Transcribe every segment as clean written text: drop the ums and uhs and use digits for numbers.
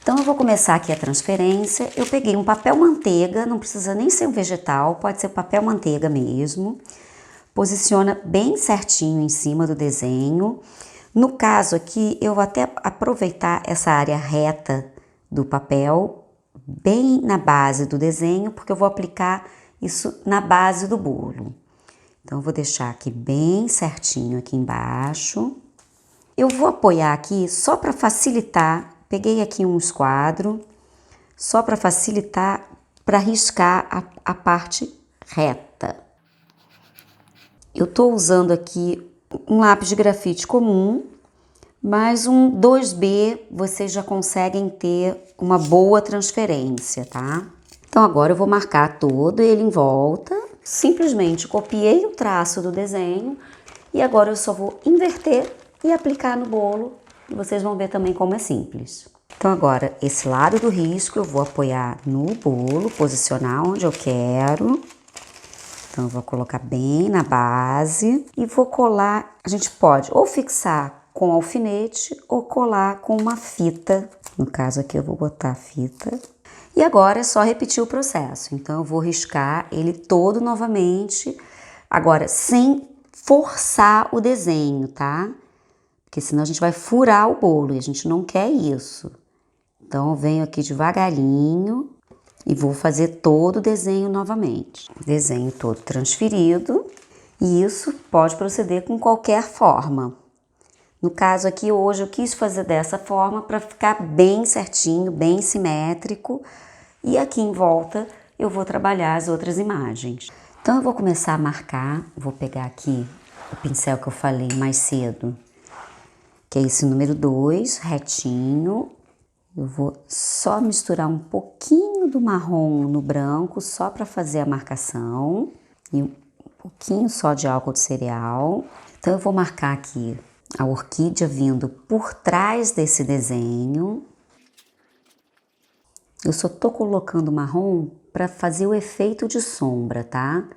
Então eu vou começar aqui a transferência. Eu peguei um papel manteiga, não precisa nem ser um vegetal, pode ser papel manteiga mesmo. Posiciona bem certinho em cima do desenho. No caso aqui, eu vou até aproveitar essa área reta do papel, bem na base do desenho, porque eu vou aplicar isso na base do bolo. Então eu vou deixar aqui bem certinho aqui embaixo. Eu vou apoiar aqui só para facilitar. Peguei aqui um esquadro, só para facilitar, para riscar a parte reta. Eu tô usando aqui um lápis de grafite comum, mas um 2B vocês já conseguem ter uma boa transferência, tá? Então agora eu vou marcar todo ele em volta, simplesmente copiei o traço do desenho e agora eu só vou inverter e aplicar no bolo. E vocês vão ver também como é simples. Então agora, esse lado do risco eu vou apoiar no bolo, posicionar onde eu quero. Então eu vou colocar bem na base e vou colar. A gente pode ou fixar com alfinete ou colar com uma fita. No caso aqui eu vou botar a fita. E agora é só repetir o processo. Então eu vou riscar ele todo novamente. Agora, sem forçar o desenho, tá? Porque senão a gente vai furar o bolo e a gente não quer isso. Então eu venho aqui devagarinho e vou fazer todo o desenho novamente. Desenho todo transferido e isso pode proceder com qualquer forma. No caso aqui hoje eu quis fazer dessa forma para ficar bem certinho, bem simétrico. E aqui em volta eu vou trabalhar as outras imagens. Então eu vou começar a marcar, vou pegar aqui o pincel que eu falei mais cedo, que é esse número 2, retinho. Eu vou só misturar um pouquinho do marrom no branco, só para fazer a marcação. E um pouquinho só de álcool de cereal. Então eu vou marcar aqui a orquídea vindo por trás desse desenho. Eu só tô colocando marrom para fazer o efeito de sombra, tá?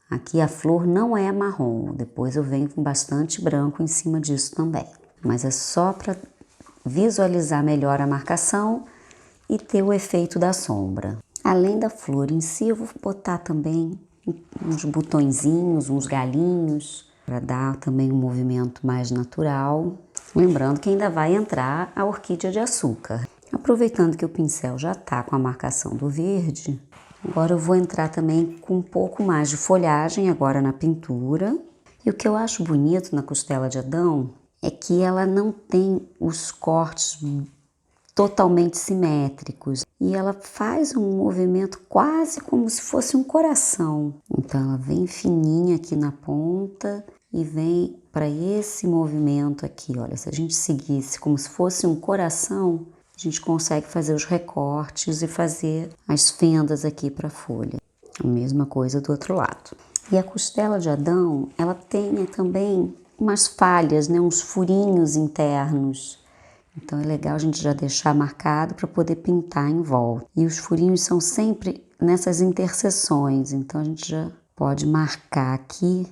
Aqui a flor não é marrom, depois eu venho com bastante branco em cima disso também. Mas é só para visualizar melhor a marcação e ter o efeito da sombra. Além da flor em si, eu vou botar também uns botõezinhos, uns galinhos, para dar também um movimento mais natural. Lembrando que ainda vai entrar a orquídea de açúcar. Aproveitando que o pincel já tá com a marcação do verde, agora eu vou entrar também com um pouco mais de folhagem agora na pintura. E o que eu acho bonito na costela de Adão é que ela não tem os cortes totalmente simétricos e ela faz um movimento quase como se fosse um coração. Então ela vem fininha aqui na ponta e vem para esse movimento aqui. Olha, se a gente seguisse como se fosse um coração, a gente consegue fazer os recortes e fazer as fendas aqui para a folha. A mesma coisa do outro lado. E a costela de Adão, ela tem também umas falhas, né, uns furinhos internos. Então é legal a gente já deixar marcado para poder pintar em volta. E os furinhos são sempre nessas interseções, então a gente já pode marcar aqui,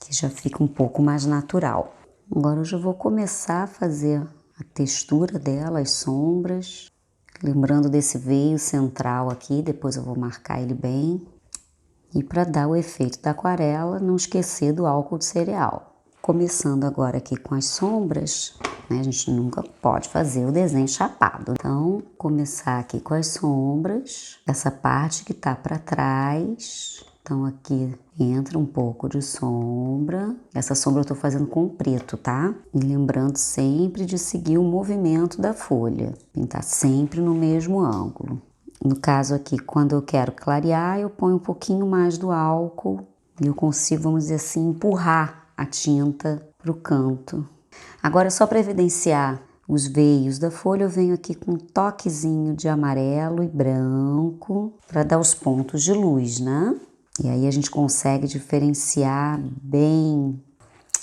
que já fica um pouco mais natural. Agora eu já vou começar a fazer a textura dela, as sombras. Lembrando desse veio central aqui, depois eu vou marcar ele bem. E para dar o efeito da aquarela, não esquecer do álcool de cereal. Começando agora aqui com as sombras, né? A gente nunca pode fazer o desenho chapado. Então, começar aqui com as sombras, essa parte que tá para trás. Então, aqui entra um pouco de sombra. Essa sombra eu tô fazendo com preto, tá? E lembrando sempre de seguir o movimento da folha. Pintar sempre no mesmo ângulo. No caso aqui, quando eu quero clarear, eu ponho um pouquinho mais do álcool e eu consigo, vamos dizer assim, empurrar a tinta para o canto. Agora, só para evidenciar os veios da folha, eu venho aqui com um toquezinho de amarelo e branco para dar os pontos de luz, né? E aí a gente consegue diferenciar bem.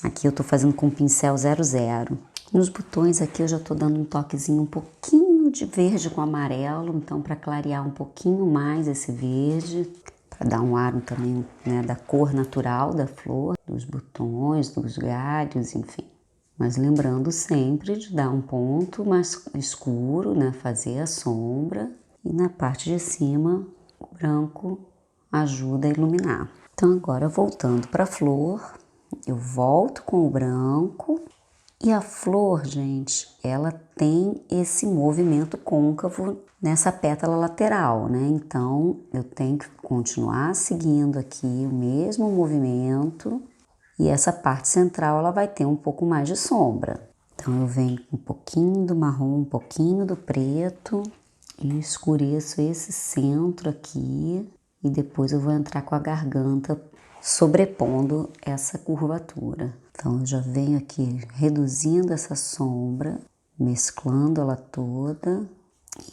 Aqui eu tô fazendo com o pincel 00. Nos botões aqui eu já tô dando um toquezinho um pouquinho de verde com amarelo, então para clarear um pouquinho mais esse verde, para dar um ar também, né, da cor natural da flor, dos botões, dos galhos, enfim. Mas lembrando sempre de dar um ponto mais escuro, né? Fazer a sombra. E na parte de cima, o branco ajuda a iluminar. Então agora voltando para a flor, eu volto com o branco. E a flor, gente, ela tem esse movimento côncavo nessa pétala lateral, né? Então eu tenho que continuar seguindo aqui o mesmo movimento. E essa parte central, ela vai ter um pouco mais de sombra. Então, eu venho com um pouquinho do marrom, um pouquinho do preto e escureço esse centro aqui. E depois eu vou entrar com a garganta sobrepondo essa curvatura. Então, eu já venho aqui reduzindo essa sombra, mesclando ela toda.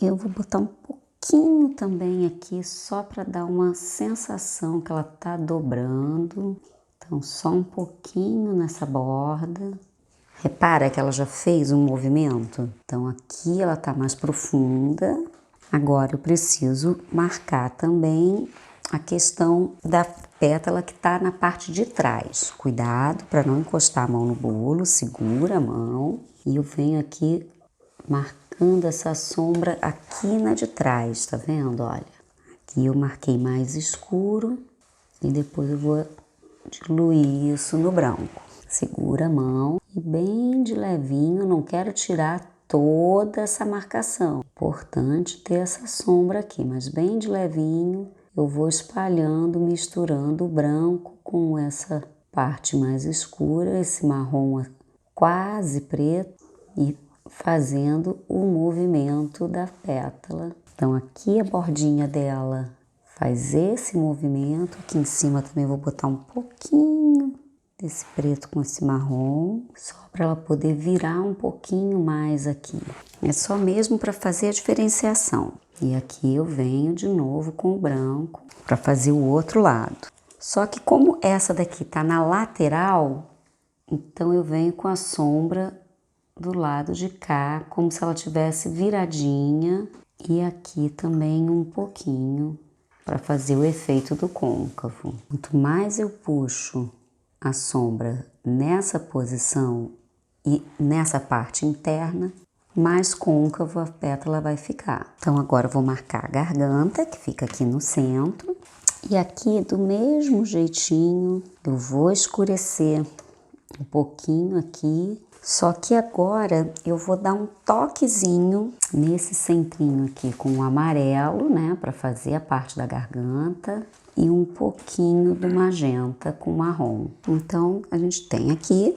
E eu vou botar um pouquinho também aqui, só para dar uma sensação que ela tá dobrando. Então, só um pouquinho nessa borda. Repara que ela já fez um movimento? Então, aqui ela tá mais profunda. Agora, eu preciso marcar também a questão da pétala que tá na parte de trás. Cuidado para não encostar a mão no bolo, segura a mão. E eu venho aqui marcando essa sombra aqui na de trás, tá vendo? Olha, aqui eu marquei mais escuro e depois eu vou diluir isso no branco. Segura a mão e bem de levinho, não quero tirar toda essa marcação. Importante ter essa sombra aqui, mas bem de levinho eu vou espalhando, misturando o branco com essa parte mais escura, esse marrom quase preto e fazendo o movimento da pétala. Então aqui a bordinha dela faz esse movimento, aqui em cima também vou botar um pouquinho desse preto com esse marrom, só para ela poder virar um pouquinho mais aqui. É só mesmo para fazer a diferenciação. E aqui eu venho de novo com o branco para fazer o outro lado. Só que como essa daqui tá na lateral, então eu venho com a sombra do lado de cá, como se ela tivesse viradinha, e aqui também um pouquinho para fazer o efeito do côncavo. Quanto mais eu puxo a sombra nessa posição e nessa parte interna, mais côncavo a pétala vai ficar. Então agora eu vou marcar a garganta, que fica aqui no centro, e aqui do mesmo jeitinho eu vou escurecer um pouquinho aqui. Só que agora eu vou dar um toquezinho nesse centrinho aqui com o amarelo, né, para fazer a parte da garganta, e um pouquinho do magenta com marrom. Então a gente tem aqui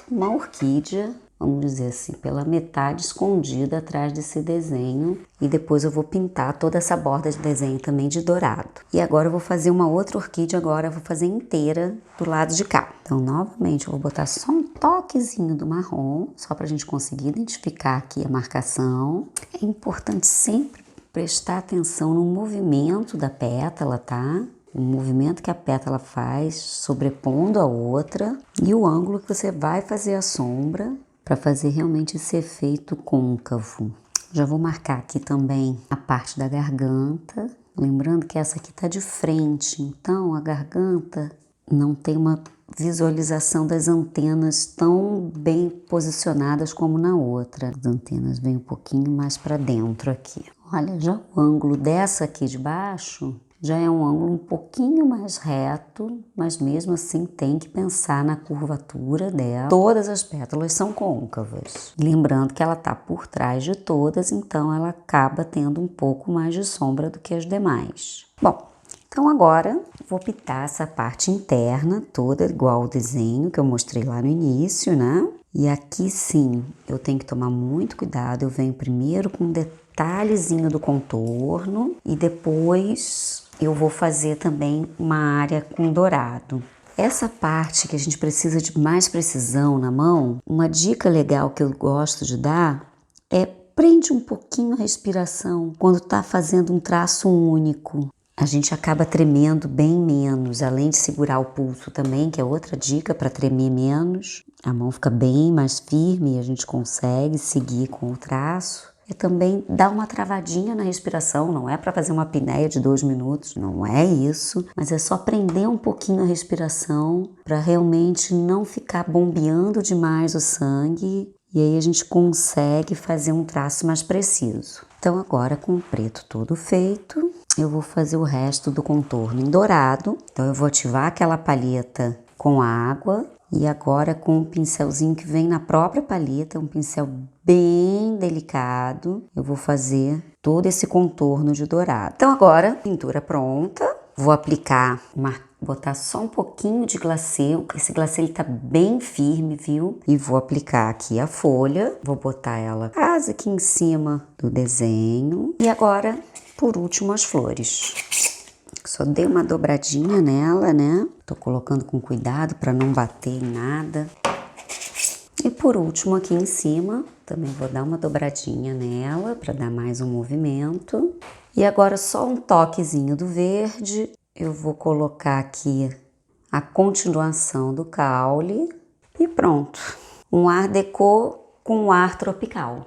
uma orquídea, vamos dizer assim, pela metade escondida atrás desse desenho, e depois eu vou pintar toda essa borda de desenho também de dourado. E agora eu vou fazer uma outra orquídea, agora eu vou fazer inteira do lado de cá. Então novamente eu vou botar só um toquezinho do marrom, só para a gente conseguir identificar aqui a marcação. É importante sempre prestar atenção no movimento da pétala, tá? O movimento que a pétala faz sobrepondo a outra e o ângulo que você vai fazer a sombra para fazer realmente esse efeito côncavo. Já vou marcar aqui também a parte da garganta, lembrando que essa aqui tá de frente, então a garganta não tem uma visualização das antenas tão bem posicionadas como na outra. As antenas vêm um pouquinho mais para dentro aqui. Olha, já o ângulo dessa aqui de baixo já é um ângulo um pouquinho mais reto, mas mesmo assim tem que pensar na curvatura dela. Todas as pétalas são côncavas. Lembrando que ela tá por trás de todas, então ela acaba tendo um pouco mais de sombra do que as demais. Bom, então agora vou pintar essa parte interna toda igual ao desenho que eu mostrei lá no início, né? E aqui sim, eu tenho que tomar muito cuidado. Eu venho primeiro com um detalhezinho do contorno e depois eu vou fazer também uma área com dourado. Essa parte que a gente precisa de mais precisão na mão, uma dica legal que eu gosto de dar é prende um pouquinho a respiração quando tá fazendo um traço único. A gente acaba tremendo bem menos, além de segurar o pulso também, que é outra dica para tremer menos. A mão fica bem mais firme e a gente consegue seguir com o traço. é também dar uma travadinha na respiração, não é para fazer uma apneia de 2 minutos, não é isso, mas é só prender um pouquinho a respiração para realmente não ficar bombeando demais o sangue, e aí a gente consegue fazer um traço mais preciso. Então agora, com o preto todo feito, eu vou fazer o resto do contorno em dourado. Então eu vou ativar aquela palheta com água e agora com o pincelzinho que vem na própria palheta, um pincel bem delicado, eu vou fazer todo esse contorno de dourado. Então agora, pintura pronta, vou aplicar, botar só um pouquinho de glacê, esse glacê ele tá bem firme, viu? E vou aplicar aqui a folha, vou botar ela quase aqui em cima do desenho. E agora, por último, as flores. Só dei uma dobradinha nela, né? Tô colocando com cuidado para não bater em nada. E por último, aqui em cima, também vou dar uma dobradinha nela para dar mais um movimento. E agora só um toquezinho do verde. Eu vou colocar aqui a continuação do caule e pronto. Um art déco com um ar tropical.